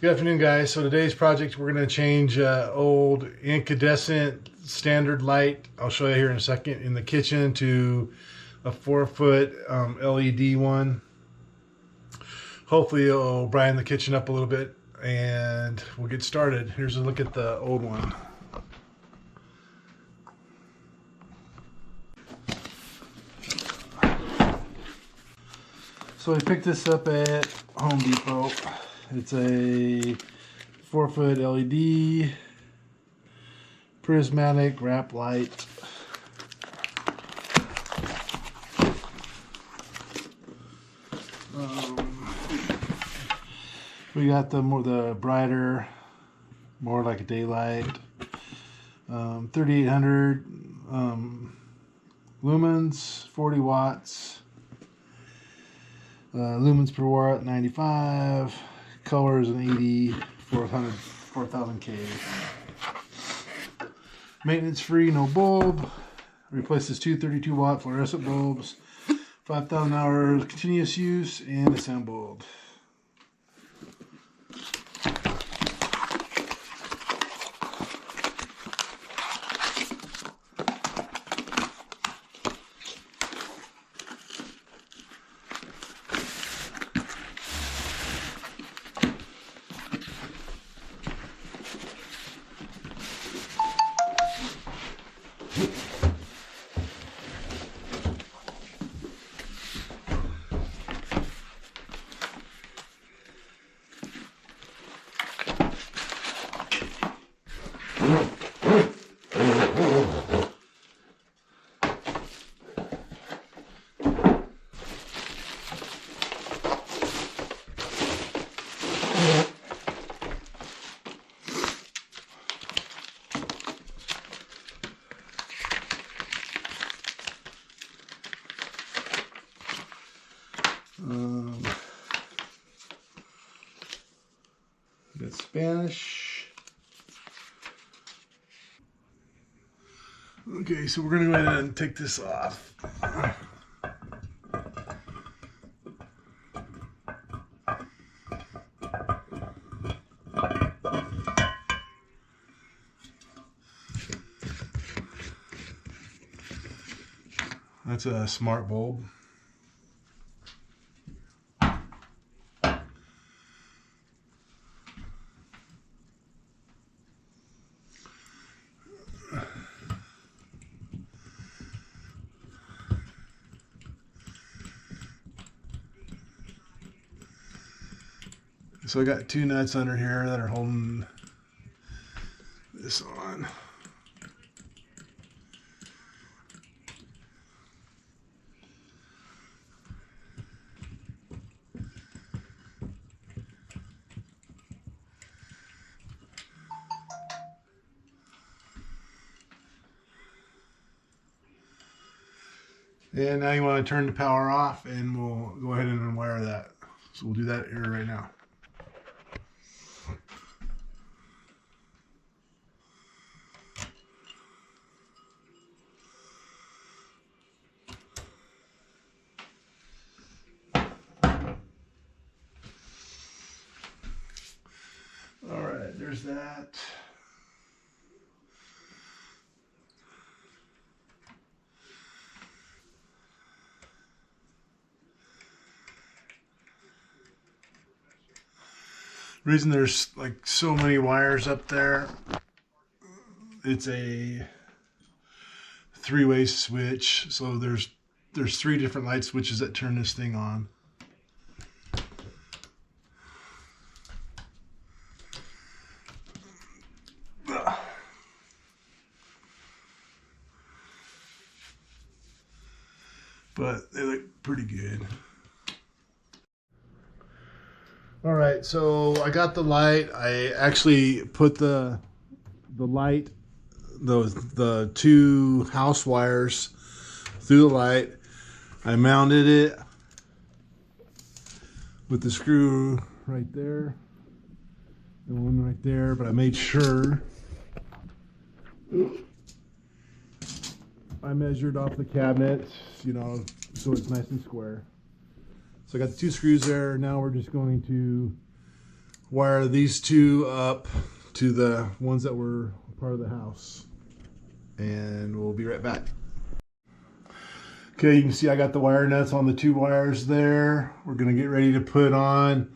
Good afternoon, guys. So today's project, we're going to change old incandescent standard light. I'll show you here in a second in the kitchen to a 4-foot LED one. Hopefully it'll brighten the kitchen up a little bit and we'll get started. Here's a look at the old one. So I picked this up at Home Depot. It's a 4-foot LED prismatic wrap light. We got the brighter, more like a daylight. 3800 lumens, 40 watts. Lumens per watt 95. Color is an 80, 4000K. Maintenance free, no bulb. Replaces two 32 watt fluorescent bulbs. 5,000 hours continuous use and a sound bulb. Got Spanish. Okay, so we're going to go ahead and take this off. That's a smart bulb. So I got two nuts under here that are holding this on. And now you want to turn the power off and we'll go ahead and unwire that. So we'll do that here right now. All right, there's that. Reason there's like so many wires up there, it's a three-way switch, so there's three different light switches that turn this thing on. But they look pretty good. All right, so I got the light. I actually put the light, the two house wires through the light. I mounted it with the screw right there and one right there, but I made sure I measured off the cabinet, you know, so it's nice and square. So I got the two screws there. Now we're just going to wire these two up to the ones that were part of the house. And we'll be right back. Okay, you can see I got the wire nuts on the two wires there. We're gonna get ready to put on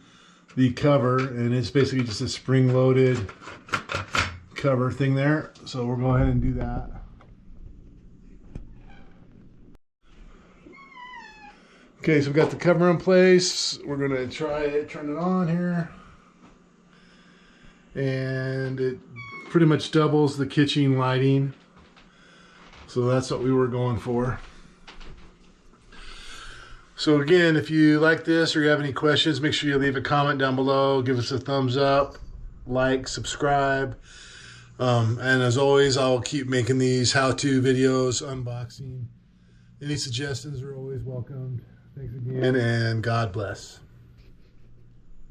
the cover, and it's basically just a spring-loaded cover thing there. So we'll go ahead and do that. Okay, so we've got the cover in place. We're gonna try it, turn it on here. And it pretty much doubles the kitchen lighting. So that's what we were going for. So again, if you like this or you have any questions, make sure you leave a comment down below. Give us a thumbs up, like, subscribe. And as always, I'll keep making these how-to videos, unboxing. Any suggestions are always welcomed. Thanks again, and God bless.